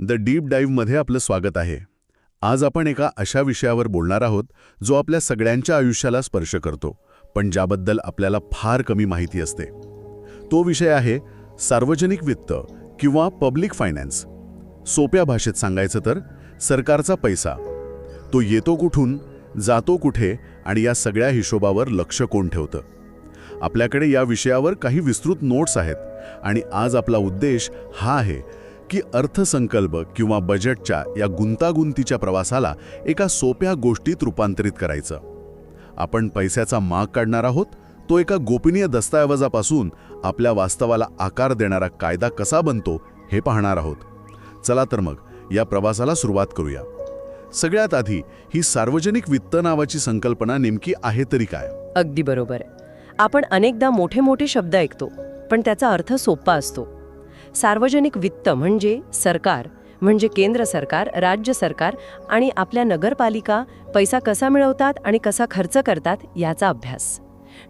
The deep डाईव्हमध्ये आपलं स्वागत आहे. आज आपण एका अशा विषयावर बोलणार आहोत जो आपल्या सगळ्यांच्या आयुष्याला स्पर्श करतो, पण ज्याबद्दल आपल्याला फार कमी माहिती असते. तो विषय आहे सार्वजनिक वित्त किंवा पब्लिक फायनान्स. सोप्या भाषेत सांगायचं तर सरकारचा पैसा. तो येतो कुठून, जातो कुठे आणि या सगळ्या हिशोबावर लक्ष कोण ठेवतं. आपल्याकडे या विषयावर काही विस्तृत नोट्स आहेत आणि आज आपला उद्देश हा आहे की अर्थसंकल्प किंवा बजेटच्या या गुंतागुंतीच्या प्रवासाला एका सोप्या गोष्टीत रूपांतरित करायचं. आपण पैशाचा माग काढणार आहोत, तो एका गोपनीय दस्तऐवजापासून आपल्या वास्तवाला आकार देणारा कायदा कसा बनतो हे पाहणार आहोत. चला तर मग या प्रवासाला सुरुवात करूया. सगळ्यात आधी ही सार्वजनिक वित्त नावाची संकल्पना नेमकी आहे तरी काय? अगदी बरोबर. आपण अनेकदा मोठे मोठे शब्द ऐकतो, पण त्याचा अर्थ सोपा असतो. सार्वजनिक वित्त म्हणजे सरकार, म्हणजे केंद्र सरकार, राज्य सरकार आणि आपल्या नगरपालिका पैसा कसा मिळवतात आणि कसा खर्च करतात याचा अभ्यास.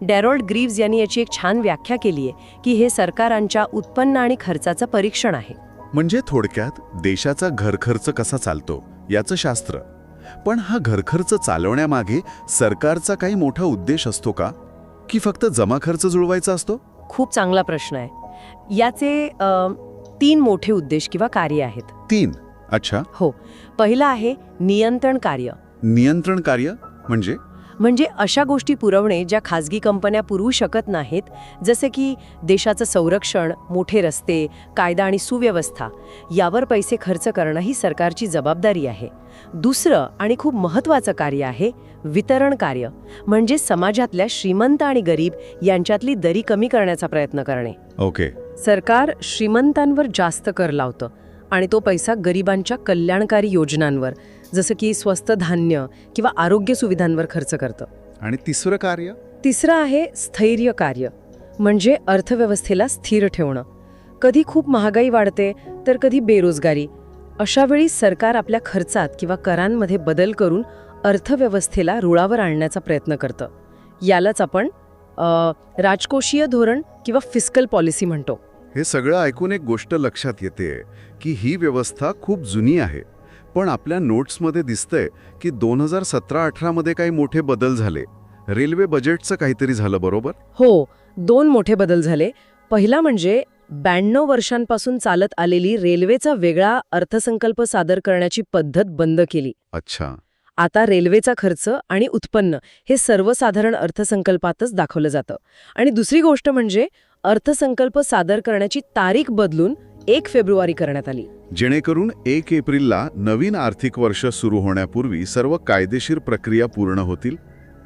डॅरोल्ड ग्रीव्स यांनी याची एक छान व्याख्या केली आहे की हे सरकारांच्या उत्पन्न आणि खर्चाचं परीक्षण आहे. म्हणजे थोडक्यात देशाचा घरखर्च कसा चालतो याचं शास्त्र. पण हा घरखर्च चालवण्यामागे सरकारचा काही मोठा उद्देश असतो का, की फक्त जमा खर्च जुळवायचा असतो? खूप चांगला प्रश्न आहे. याचे 3 मोठे उद्देश किंवा कार्य आहेत. 3? अच्छा. हो. पहिला आहे नियंत्रण कार्य. नियंत्रण कार्य म्हणजे अशा गोष्टी पुरवणे ज्या खाजगी कंपन्या पुरवू शकत नाहीत, जसे की देशाचं संरक्षण, मोठे रस्ते, कायदा आणि सुव्यवस्था. यावर पैसे खर्च करणं ही सरकारची जबाबदारी आहे. दुसरं आणि खूप महत्त्वाचं कार्य आहे वितरण कार्य, म्हणजे समाजातल्या श्रीमंत आणि गरीब यांच्यातली दरी कमी करण्याचा प्रयत्न करणे. ओके. सरकार श्रीमंतांवर जास्त कर लावतं आणि तो पैसा गरिबांच्या कल्याणकारी योजनांवर, जसं की स्वस्त धान्य किंवा आरोग्य सुविधांवर खर्च करतं. आणि तिसरं कार्य? तिसरं आहे स्थैर्य कार्य, म्हणजे अर्थव्यवस्थेला स्थिर ठेवणं. कधी खूप महागाई वाढते तर कधी बेरोजगारी. अशा वेळी सरकार आपल्या खर्चात किंवा करांमध्ये बदल करून अर्थव्यवस्थेला रुळावर आणण्याचा प्रयत्न करतं. यालाच आपण राजकोषीय धोरण किंवा फिस्कल पॉलिसी म्हणतो. हे सगळं ऐकून एक गोष्ट लक्षात येते की ही व्यवस्था खूप जुनी आहे. पण आपल्या नोट्समध्ये दिसतंय की 2017-18 मध्ये काही मोठे बदल झाले. रेल्वे बजेटचं काहीतरी झालं, बरोबर? हो, 2 मोठे बदल झाले. पहिला म्हणजे 92 वर्षांपासून चालत आलेली रेल्वेचा वेगळा अर्थसंकल्प सादर करण्याची पद्धत बंद केली. अच्छा. आता रेल्वेचा खर्च आणि उत्पन्न हे सर्वसाधारण अर्थसंकल्पातच दाखवलं जातं. आणि दुसरी गोष्ट म्हणजे अर्थसंकल्प सादर करण्याची तारीख बदलून 1 फेब्रुवारी करण्यात आली, जेणेकरून 1 एप्रिलला नवीन आर्थिक वर्ष सुरू होण्यापूर्वी सर्व कायदेशीर प्रक्रिया पूर्ण होतील.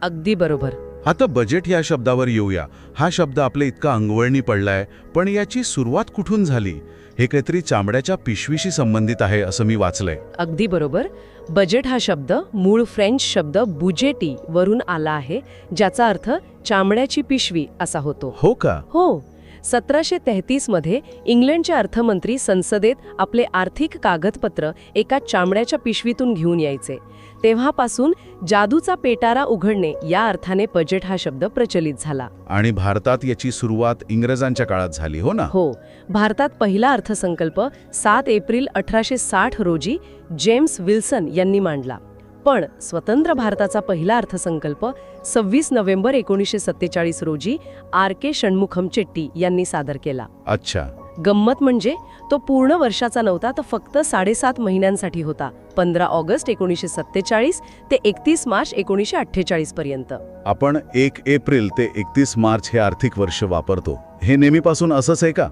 अगदी बरोबर. आता बजेट या शब्दावर येऊया. हा शब्द आपल्या इतका अंगवळणी पडलाय, पण याची सुरुवात कुठून झाली? हे काहीतरी चामड्याच्या पिशवीशी संबंधित आहे असं मी वाचलंय. अगदी बरोबर. बजेट हा शब्द मूळ फ्रेंच शब्द बुजेटी वरून आला आहे, ज्याचा अर्थ चामड्याची पिशवी असा होतो. हो का? हो. 1733 मध्ये इंग्लंडचे अर्थमंत्री संसदेत आपले आर्थिक कागदपत्र एका चामड्याच्या पिशवीतून घेऊन यायचे. तेव्हापासून जादूचा पेटारा उघडणे या अर्थाने बजेट हा शब्द प्रचलित झाला. आणि भारतात याची सुरुवात इंग्रजांच्या काळात झाली, हो ना? हो. भारतात पहिला अर्थसंकल्प 7 एप्रिल 1860 रोजी जेम्स विल्सन यांनी मांडला. पण स्वतंत्र भारताचा पहिला अर्थसंकल्प 26 नोव्हेंबर 1947 रोजी R.K. षण्मुखम चेट्टी यांनी सादर केला. अच्छा. गंमत म्हणजे तो पूर्ण वर्षाचा नव्हता, तर फक्त 7.5 महिन्यांसाठी होता. 15 ऑगस्ट 1947 ते 31 मार्च 1948 पर्यंत. आपण 1 एप्रिल ते 31 मार्च हे आर्थिक वर्ष वापरतो. हे नेहमीपासून असंच आहे का?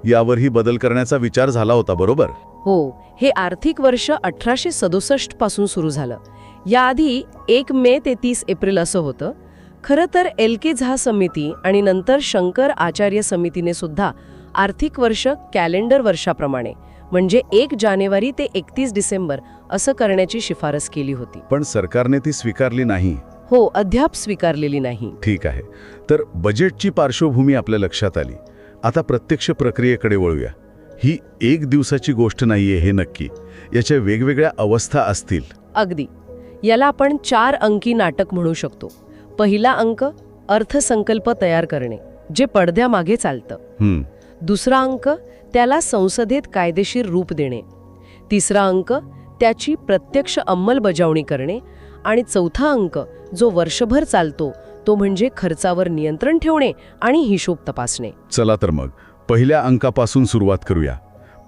यावरही बदल करण्याचा विचार झाला होता, बरोबर? हो. हे आर्थिक वर्ष 1867 पासून सुरू झालं. याआधी 1 मे ते 30 एप्रिल असं होतं. खरं तर L.K. झा समिती आणि नंतर शंकर आचार्य समितीने सुद्धा आर्थिक वर्ष कॅलेंडर वर्षाप्रमाणे, म्हणजे 1 जानेवारी ते 31 डिसेंबर असं करण्याची शिफारस केली होती. पण सरकारने ती स्वीकारली नाही. हो, अद्याप स्वीकारलेली नाही. ठीक आहे. तर बजेटची पार्श्वभूमी आपल्या लक्षात आली. आता प्रत्यक्ष प्रक्रियेकडे वळूया. ही 1 दिवसाची गोष्ट नाहीये हे नक्की. याच्या वेगवेगळ्या अवस्था असतील. अगदी. याला आपण 4 अंकी नाटक म्हणू शकतो. पहिला अंक अर्थसंकल्प तयार करणे, जे पडद्यामागे चालतं. दुसरा अंक त्याला संसदेत कायदेशीर रूप देणे. तिसरा अंक त्याची प्रत्यक्ष अंमलबजावणी करणे आणि चौथा अंक जो वर्षभर चालतो तो म्हणजे खर्चावर नियंत्रण ठेवणे आणि हिशोब तपासणे. चला तर मग पहिल्या अंकापासून सुरुवात करूया.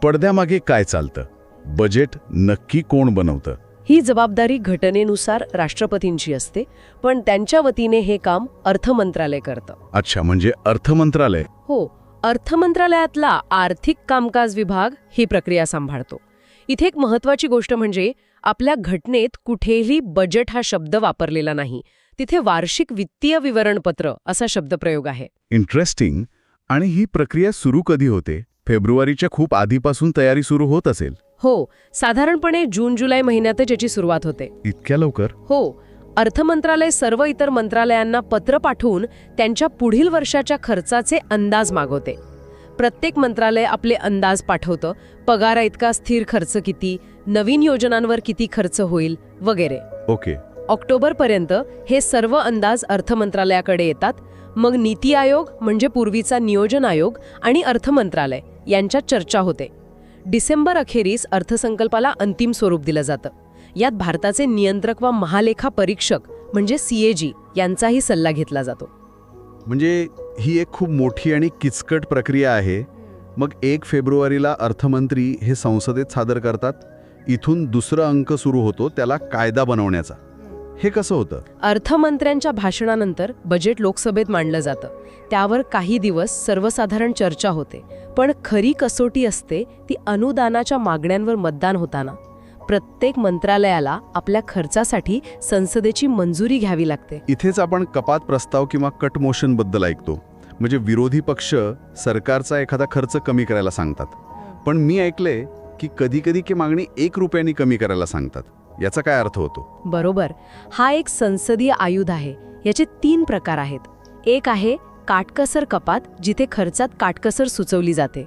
पडद्यामागे काय चालतं? बजेट नक्की कोण बनवतं? ही जबाबदारी घटनेनुसार राष्ट्रपतींची असते, पण त्यांच्या वतीने हे काम अर्थ मंत्रालय करतं. अच्छा, म्हणजे अर्थ मंत्रालय. हो, अर्थ मंत्रालयातला आर्थिक कामकाज विभाग ही प्रक्रिया सांभाळतो. इथे एक महत्त्वाची गोष्ट म्हणजे आपल्या घटनेत कुठेही बजेट हा शब्द वापरलेला नाही. तिथे वार्षिक वित्तीय विवरणपत्र असा शब्दप्रयोग आहे. इंटरेस्टिंग. आणि ही प्रक्रिया सुरू कधी होते? फेब्रुवारीच्या खूप आधीपासून तयारी सुरू होत असेल. हो, साधारणपणे जून-जुलै महिन्यातच याची सुरुवात होते. इतक्या लवकर? हो, अर्थ मंत्रालय सर्व इतर मंत्रालयांना पत्र पाठवून त्यांच्या पुढील वर्षाच्या खर्चाचे अंदाज मागवते. प्रत्येक मंत्रालय आपले अंदाज पाठवतं. पगारा इतका स्थिर खर्च किती, नवीन योजनांवर किती खर्च होईल वगैरे. ओके. ऑक्टोबरपर्यंत हे सर्व अंदाज अर्थ मंत्रालयाकडे येतात. मग नीती आयोग म्हणजे पूर्वीचा नियोजन आयोग आणि अर्थ मंत्रालय यांच्यात चर्चा होते. डिसेंबर अखेरीस अर्थसंकल्पाला अंतिम स्वरूप दिलं जातं. यात भारताचे नियंत्रक व महालेखा परीक्षक म्हणजे CAG यांचाही सल्ला घेतला जातो. म्हणजे ही एक खूप मोठी आणि किचकट प्रक्रिया आहे. मग 1 फेब्रुवारीला अर्थमंत्री हे संसदेत सादर करतात. इथून दुसरा अंक सुरू होतो, त्याला कायदा बनवण्याचा. हे कसं होतं? अर्थमंत्र्यांच्या भाषणानंतर बजेट लोकसभेत मांडलं जातं. त्यावर काही दिवस सर्वसाधारण चर्चा होते. पण खरी कसोटी असते ती अनुदानाच्या मागण्यांवर मतदान होताना. प्रत्येक मंत्रालयाला आपल्या खर्चासाठी संसदेची मंजुरी घ्यावी लागते. इथेच आपण कपात प्रस्ताव किंवा कट मोशन बद्दल ऐकतो. म्हणजे विरोधी पक्ष सरकारचा एखादा खर्च कमी करायला सांगतात. पण मी ऐकलंय की कधी-कधी की मागणी 1 रुपयानी कमी करायला सांगतात. याचा काय अर्थ होतो? बरोबर, हा एक संसदीय आयुध आहे. याचे 3 प्रकार आहेत. एक आहे काटकसर कपात, जिथे खर्चात काटकसर सुचवली जाते.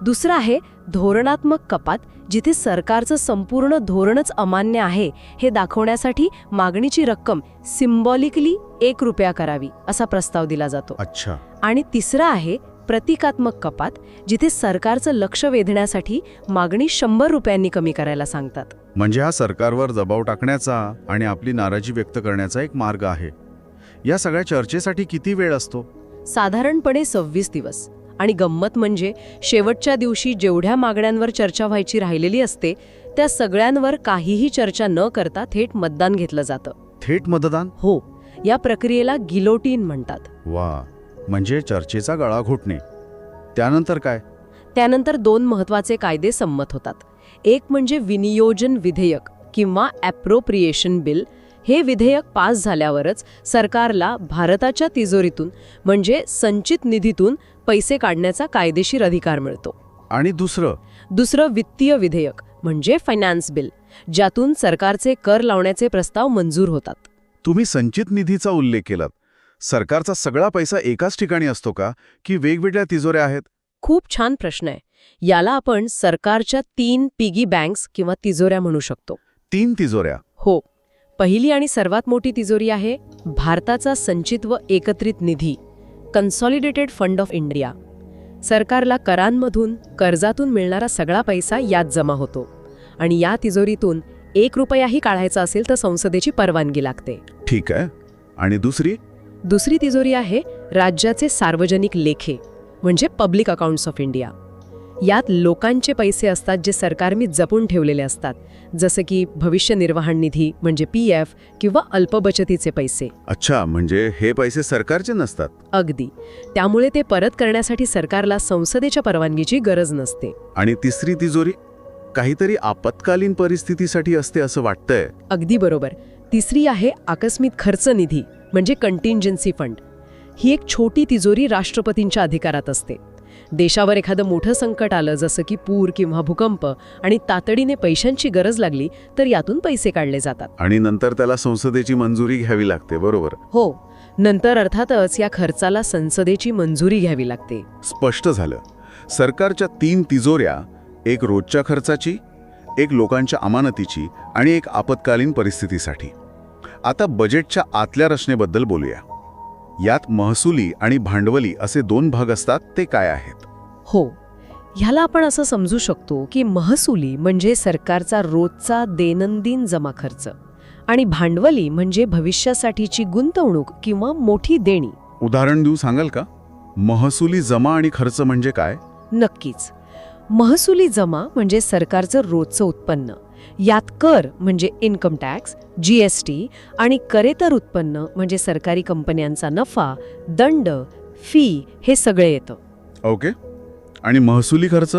दुसरा आहे धोरणात्मक कपात, जिथे सरकारचं संपूर्ण धोरणच अमान्य आहे हे दाखवण्यासाठी मागणीची रक्कम सिम्बॉलिकली 1 रुपया करावी असा प्रस्ताव दिला जातो. अच्छा. आणि तिसरा आहे प्रतिकात्मक कपात, जिथे सरकारचं लक्ष वेधण्यासाठी मागणी 100 रुपयांनी कमी करायला सांगतात. म्हणजे हा सरकारवर दबाव टाकण्याचा आणि आपली नाराजी व्यक्त करण्याचा एक मार्ग आहे. या सगळ्या चर्चेसाठी किती वेळ असतो? साधारणपणे 26 दिवस. आणि गंमत म्हणजे शेवटच्या दिवशी जेवढ्या मागण्यांवर चर्चा व्हायची राहिलेली असते त्या सगळ्यांवर काहीही चर्चा न करता थेट मतदान घेतलं जातं. थेट मतदान? हो, या प्रक्रियेला गिलोटीन म्हणतात. वा, म्हणजे चर्चेचा गळा घोटणे. त्यानंतर काय? त्यानंतर 2 महत्त्वाचे कायदे संमत होतात. एक म्हणजे विनियोजन विधेयक किंवा ॲप्रोप्रिएशन बिल. हे विधेयक पास झाल्यावरच सरकारला भारताच्या तिजोरीतून म्हणजे संचित निधीतून पैसे काढण्याचा कायदेशीर अधिकार मिळतो. आणि दुसरं वित्तीय विधेयक म्हणजे फायनान्स बिल, ज्यातून सरकारचे कर लावण्याचे प्रस्ताव मंजूर होतात. तुम्ही संचित निधीचा उल्लेख केलात. सरकारचा सगळा पैसा एकाच ठिकाणी असतो का, की वेगवेगळ्या तिजोऱ्या आहेत? खूप छान प्रश्न आहे. याला आपण सरकारच्या 3 पिगी बँक्स किंवा तिजोऱ्या म्हणू शकतो. 3 तिजोऱ्या? हो. पहिली आणि सर्वात मोठी तिजोरी आहे भारताचा संचित व एकत्रित निधी, कन्सॉलिडेटेड फंड ऑफ इंडिया. सरकारला करांमधून कर्जातून मिळणारा सगळा पैसा यात जमा होतो आणि या तिजोरीतून 1 रुपयाही काढायचा असेल तर संसदेची परवानगी लागते. ठीक आहे. आणि दुसरी तिजोरी आहे राज्याचे सार्वजनिक लेखे म्हणजे पब्लिक अकाउंट्स ऑफ इंडिया. यात लोकांचे पैसे असतात जे सरकारने जपून ठेवलेले असतात, जसं की भविष्य निर्वाहन निधी म्हणजे PF किंवा अल्पबचतीचे पैसे. अच्छा, म्हणजे हे पैसे सरकारचे नसतात? अगदी. त्यामुळे ते परत करण्यासाठी सरकारला संसदेच्या परवानगीची गरज नसते. आणि तिसरी तिजोरी काहीतरी आपत्कालीन परिस्थितीसाठी असते असं वाटतंय. अगदी बरोबर. तिसरी आहे आकस्मिक खर्च निधी म्हणजे कंटिंजन्सी फंड. ही एक छोटी तिजोरी राष्ट्रपतींच्या अधिकारात असते. देशावर एखादं मोठं संकट आलं जसं की पूर किंवा भूकंप आणि तातडीने पैशांची गरज लागली तर यातून पैसे काढले जातात. आणि नंतर त्याला संसदेची मंजुरी घ्यावी लागते, बरोबर? हो, नंतर अर्थातच या खर्चाला संसदेची मंजुरी घ्यावी लागते. स्पष्ट झालं. सरकारच्या 3 तिजोऱ्या, एक रोजच्या खर्चाची, एक लोकांच्या अमानतीची आणि एक आपत्कालीन परिस्थितीसाठी. आता बजेटच्या आतल्या रचनेबद्दल बोलूया. यात महसुली आणि भांडवली असे 2 भाग असतात, ते काय आहेत? हो, ह्याला आपण असं समजू शकतो की महसुली म्हणजे सरकारचा रोजचा दैनंदिन जमा खर्च आणि भांडवली म्हणजे भविष्यासाठीची गुंतवणूक किंवा मोठी देणी. उदाहरण देऊ सांगाल का? महसुली जमा आणि खर्च म्हणजे काय? नक्कीच. महसुली जमा म्हणजे सरकारचं रोजचं उत्पन्न. यात कर म्हणजे इन्कम टॅक्स, GST आणि करेतर उत्पन्न म्हणजे सरकारी कंपन्यांचा नफा, दंड, फी हे सगळे येतं. ओके. आणि महसुली खर्च?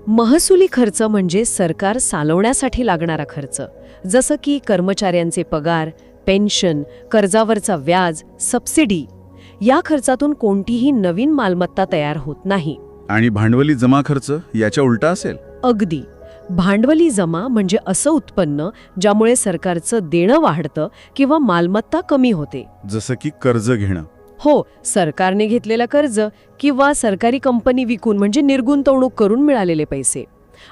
महसुली खर्च म्हणजे सरकार चालवण्यासाठी लागणारा खर्च, जसं की कर्मचाऱ्यांचे पगार, पेन्शन, कर्जावरचा व्याज, सबसिडी. या खर्चातून कोणतीही नवीन मालमत्ता तयार होत नाही. आणि भांडवली जमा खर्च याच्या उलटा असेल? अगदी. भांडवली जमा म्हणजे असं उत्पन्न ज्यामुळे सरकारचं देणं वाढतं किंवा मालमत्ता कमी होते. जसं की कर्ज घेणं. हो, सरकारने घेतलेलं कर्ज किंवा सरकारी कंपनी विकून म्हणजे निर्गुंतवणूक करून मिळालेले पैसे.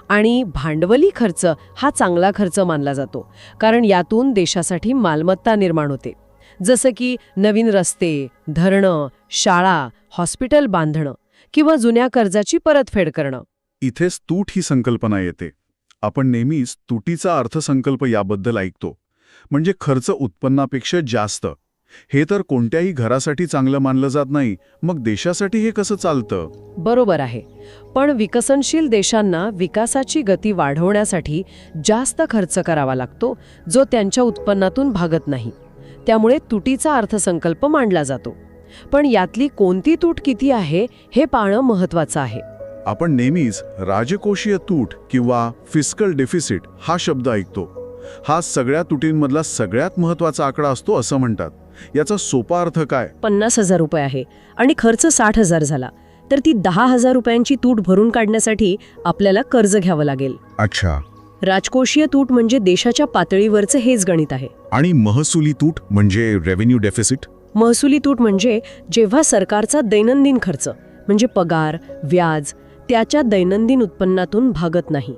आणि भांडवली खर्च हा चांगला खर्च मानला जातो, कारण यातून देशासाठी मालमत्ता निर्माण होते, जसं की नवीन रस्ते, धरणं, शाळा, हॉस्पिटल बांधणं किंवा जुन्या कर्जाची परतफेड करणं. इथेच तूट ही संकल्पना येते. आपण नेहमीच तुटीचा अर्थसंकल्प याबद्दल ऐकतो, म्हणजे खर्च उत्पन्नापेक्षा जास्त. हे तर कोणत्याही घरासाठी चांगलं मानलं जात नाही, मग देशासाठी हे कसं चालतं? बरोबर आहे. पण विकसनशील देशांना विकासाची गती वाढवण्यासाठी जास्त खर्च करावा लागतो, जो त्यांच्या उत्पन्नातून भागत नाही. त्यामुळे तुटीचा अर्थसंकल्प मांडला जातो. पण यातली कोणती तूट किती आहे हे पाहणं महत्त्वाचं आहे. आपण नेहमीच राजकोषीय तूट किंवा फिस्कल डेफिसिट हा शब्द ऐकतो. हा सगळ्या तुटींमधला सगळ्यात महत्त्वाचा आकडा असतो असं म्हणतात. याचा सोपा अर्थ काय? 50,000 रुपये आहे आणि खर्च 60,000 झाला, तर ती 10,000 रुपयांची तूट भरून काढण्यासाठी आपल्याला कर्ज घ्यावं लागेल. अच्छा. राजकोषीय तूट म्हणजे देशाच्या पातळीवरचं हेच गणित आहे. आणि महसुली तूट म्हणजे रेव्हेन्यू डेफिसिट? महसुली तूट म्हणजे जेव्हा सरकारचा दैनंदिन खर्च म्हणजे पगार, व्याज त्याच्या दैनंदिन उत्पन्नातून भागत नाही.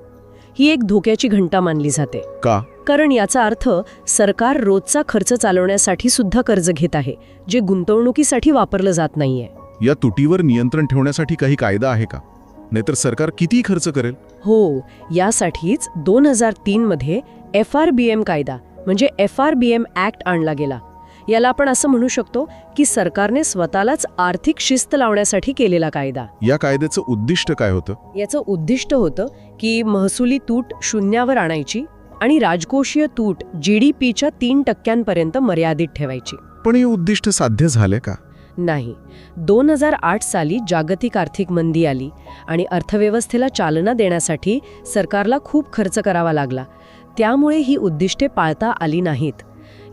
ही एक धोक्याची घंटा मानली जाते. का? कारण याचा अर्थ सरकार रोजचा खर्च चालवण्यासाठी सुद्धा कर्ज घेत आहे, जे गुंतवणुकीसाठी वापरलं जात नाहीये. या तुटीवर नियंत्रण ठेवण्यासाठी काही कायदा आहे का? नाहीतर सरकार किती खर्च करेल? हो, यासाठीच 2003 मध्ये FRBM कायदा म्हणजे FRBM ॲक्ट आणला गेला. याला आपण असं म्हणू शकतो की सरकारने स्वतःलाच आर्थिक शिस्त लावण्यासाठी केलेला कायदा. या कायद्याचं उद्दिष्ट काय होतं? याचं उद्दिष्ट होतं की महसुली तूट शून्यावर आणायची आणि राजकोषीय तूट GDPच्या 3% मर्यादित ठेवायची. पण हे उद्दिष्ट साध्य झाले का? नाही. 2008 साली जागतिक आर्थिक मंदी आली आणि अर्थव्यवस्थेला चालना देण्यासाठी सरकारला खूप खर्च करावा लागला. त्यामुळे ही उद्दिष्टे पाळता आली नाहीत.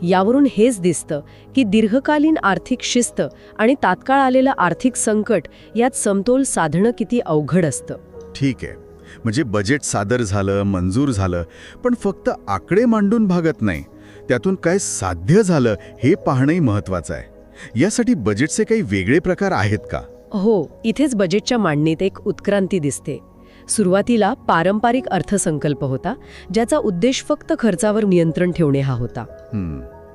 यावरून हेच दिसतं की दीर्घकालीन आर्थिक शिस्त आणि तात्काळ आलेलं आर्थिक संकट यात समतोल साधणं किती अवघड असतं. ठीक आहे. म्हणजे बजेट सादर झालं, मंजूर झालं, पण फक्त आकडे मांडून भागत नाही. त्यातून काय साध्य झालं हे पाहणंही महत्त्वाचं आहे. यासाठी बजेटचे काही वेगळे प्रकार आहेत का? हो, इथेच बजेटच्या मांडणीत एक उत्क्रांती दिसते. सुरुवातीला पारंपरिक अर्थसंकल्प होता, ज्याचा उद्देश फक्त खर्चावर नियंत्रण ठेवणे हा होता.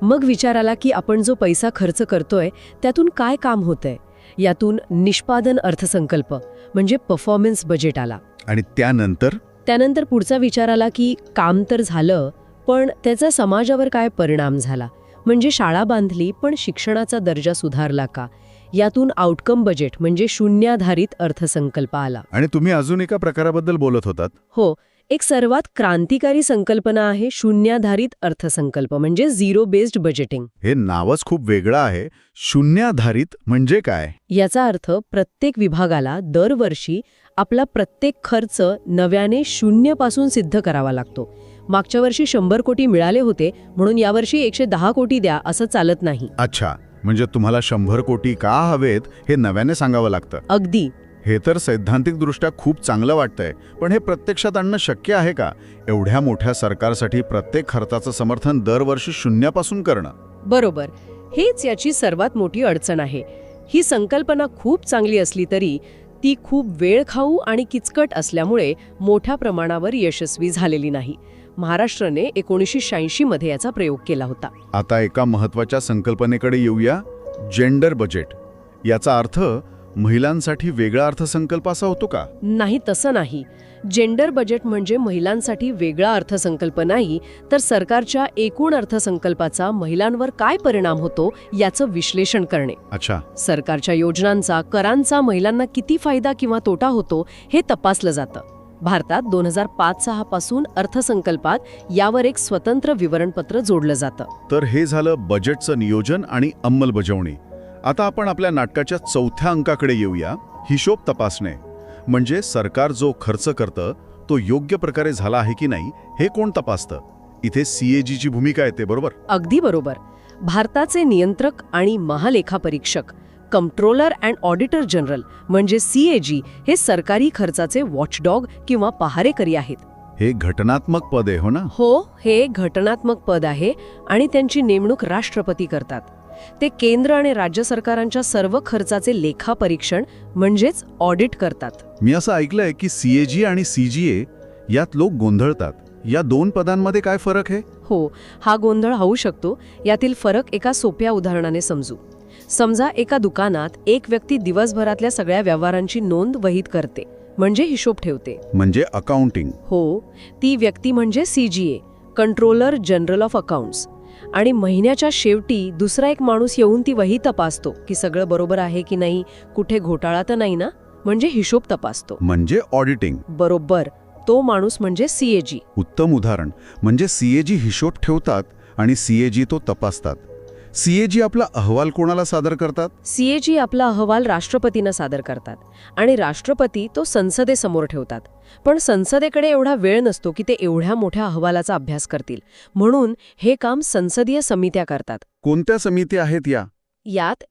मग विचार आला की आपण जो पैसा खर्च करतोय त्यातून काय काम होतंय. यातून निष्पादन अर्थसंकल्प म्हणजे परफॉर्मन्स बजेट आला. आणि त्यानंतर पुढचा विचार आला की काम तर झालं, पण त्याचा समाजावर काय परिणाम झाला. म्हणजे शाळा बांधली पण शिक्षणाचा दर्जा सुधारला का. यातून आउटकम बजेट म्हणजे शून्याधारित अर्थसंकल्प आला. आणि तुम्ही अजून एका प्रकाराबद्दल बोलत होतात. हो, एक सर्वात क्रांतिकारी संकल्पना आहे शून्याधारित अर्थसंकल्प म्हणजे झिरो बेस्ड बजेटिंग. हे नावच खूप वेगळं आहे. शून्याधारित म्हणजे काय? याचा अर्थ प्रत्येक विभागाला दरवर्षी आपला प्रत्येक खर्च नव्याने शून्यपासून सिद्ध करावा लागतो. मागच्या वर्षी 100 कोटी मिळाले होते म्हणून यावर्षी 110 कोटी द्या असं चालत नाही. अच्छा, म्हणजे तुम्हाला 100 कोटी का हवेत हे नव्याने सांगावं लागतं. अगदी. हे तर सैद्धांतिकदृष्ट्या खूप चांगलं वाटतंय, पण हे प्रत्यक्षात आणणं शक्य आहे का? एवढ्या मोठ्या सरकारसाठी प्रत्येक खर्चाचं समर्थन दरवर्षी शून्यापासून करणं. बरोबर. हेच याची सर्वात मोठी अडचण आहे. ही संकल्पना खूप चांगली असली तरी ती खूप वेळखाऊ आणि किचकट असल्यामुळे मोठ्या प्रमाणावर यशस्वी झालेली नाही. महाराष्ट्राने 1986 मध्ये याचा प्रयोग केला होता. आता एका महत्त्वाच्या संकल्पनेकडे येऊया, जेंडर बजेट. याचा अर्थ महिलांसाठी वेगळा अर्थसंकल्प असा होतो का? नाही, तसं नाही. जेंडर बजेट म्हणजे महिलांसाठी वेगळा अर्थसंकल्प नाही, तर सरकारच्या एकूण अर्थसंकल्पाचा महिलांवर काय परिणाम होतो याचं विश्लेषण करणे. अच्छा. सरकारच्या योजनांचा, करांचा महिलांना किती फायदा किंवा तोटा होतो हे तपासलं जातं. भारतात 2005-06 पासून अर्थसंकल्पात यावर एक स्वतंत्र विवरणपत्र जोडलं जातं. तर हे झालं बजेटचं नियोजन आणि अंमलबजावणी. आता आपण आपल्या नाटकाच्या चौथ्या अंकाकडे येऊया, हिशोब तपासणे. म्हणजे सरकार जो खर्च करतं तो योग्य प्रकारे झाला आहे की नाही हे कोण तपासतं? इथे CAGची भूमिका येते, बरोबर? अगदी बरोबर. भारताचे नियंत्रक आणि महालेखापरीक्षक, कंट्रोलर अँड ऑडिटर जनरल म्हणजे CAG हे सरकारी खर्चाचे वॉचडॉग किंवा पहारेकरी आहेत. हे घटनात्मक पद आहे, हो ना? हो, हे घटनात्मक पद आहे आणि त्यांची नेमणूक राष्ट्रपती करतात. ते केंद्र आणि राज्य सरकारांच्या सर्व खर्चाचे लेखापरीक्षण म्हणजेच ऑडिट करतात. मी असं ऐकलंय की CAG आणि CGA यात लोक गोंधळतात. या दोन पदांमध्ये काय फरक आहे? हो, हा गोंधळ होऊ शकतो. यातील फरक एका सोप्या उदाहरणाने समजू. समजा एका दुकानात एक व्यक्ती दिवसभरातल्या सगळ्या व्यवहारांची नोंद वहीत करते, म्हणजे हिशोब ठेवते. म्हणजे अकाउंटिंग. हो, ती व्यक्ती म्हणजे CGA, controller general of accounts. आणि महिन्याच्या शेवटी दुसरा एक माणूस येऊन ती वही तपासतो की सगळं बरोबर आहे की नाही, कुठे घोटाळा तर नाही ना, म्हणजे हिशोब तपासतो. म्हणजे ऑडिटिंग. बरोबर, तो माणूस म्हणजे CAG. उत्तम उदाहरण. म्हणजे CAG हिशोब ठेवतात आणि CAG तो तपासतात. CAG आपला अहवाल कोणाला सादर करतात? CAG आपला अहवाल राष्ट्रपतींना सादर करतात आणि राष्ट्रपती तो संसदेसमोर ठेवतात. पण संसदेकडे एवढा वेळ नसतो की ते एवढ्या मोठ्या अहवालाचा अभ्यास करतील. म्हणून हे काम संसदीय समित्या करतात. कोणत्या समित्या आहेत या? यात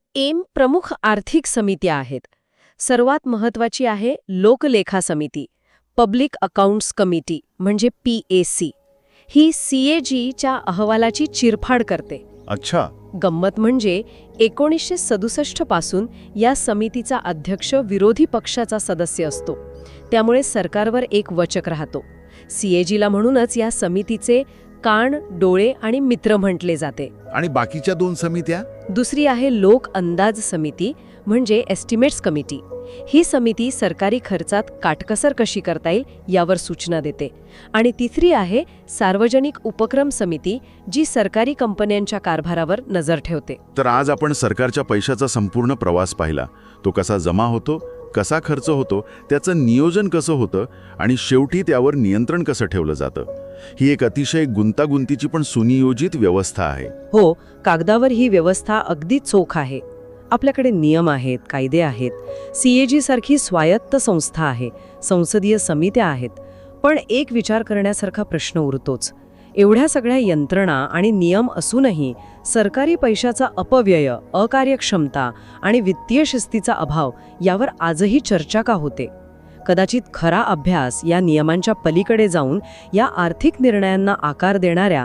प्रमुख आर्थिक समित्या आहेत. सर्वात महत्वाची आहे लोकलेखा समिती, पब्लिक अकाउंट्स कमिटी म्हणजे PAC. ही CAGच्या अहवालाची चिरफाड करते. अच्छा. गंमत म्हणजे 1967 पासून या समितीचा अध्यक्ष विरोधी पक्षाचा सदस्य असतो. त्यामुळे सरकारवर एक वचक राहतो. CAGला म्हणूनच या समितीचे कान, डोळे आणि मित्र म्हटले जाते. आणि बाकीच्या दोन समित्या? दुसरी आहे लोक अंदाज समिती म्हणजे एस्टिमेट्स कमिटी. ही समिती सरकारी खर्चात काटकसर कशी करता येईल यावर सूचना देते. आणि तिसरी आहे सार्वजनिक उपक्रम समिती, जी सरकारी कंपन्यांच्या कारभारावर नजर ठेवते. तर आज आपण सरकारच्या पैशाचा संपूर्ण प्रवास पाहिला. तो कसा जमा होतो, कसा खर्च होतो, त्याचं नियोजन कसं होतं आणि शेवटी त्यावर नियंत्रण कसं ठेवलं जातं. ही एक अतिशय गुंतागुंतीची पण सुनियोजित व्यवस्था आहे. हो, कागदावर ही व्यवस्था अगदी चोख आहे. आपल्याकडे नियम आहेत, कायदे आहेत, CAG सारखी स्वायत्त संस्था आहे, संसदीय समित्या आहेत. पण एक विचार करण्यासारखा प्रश्न उरतोच. एवढ्या सगळ्या यंत्रणा आणि नियम असूनही सरकारी पैशाचा अपव्यय, अकार्यक्षमता आणि वित्तीय शिस्तीचा अभाव यावर आजही चर्चा का होते? कदाचित खरा अभ्यास या नियमांच्या पलीकडे जाऊन या आर्थिक निर्णयांना आकार देणाऱ्या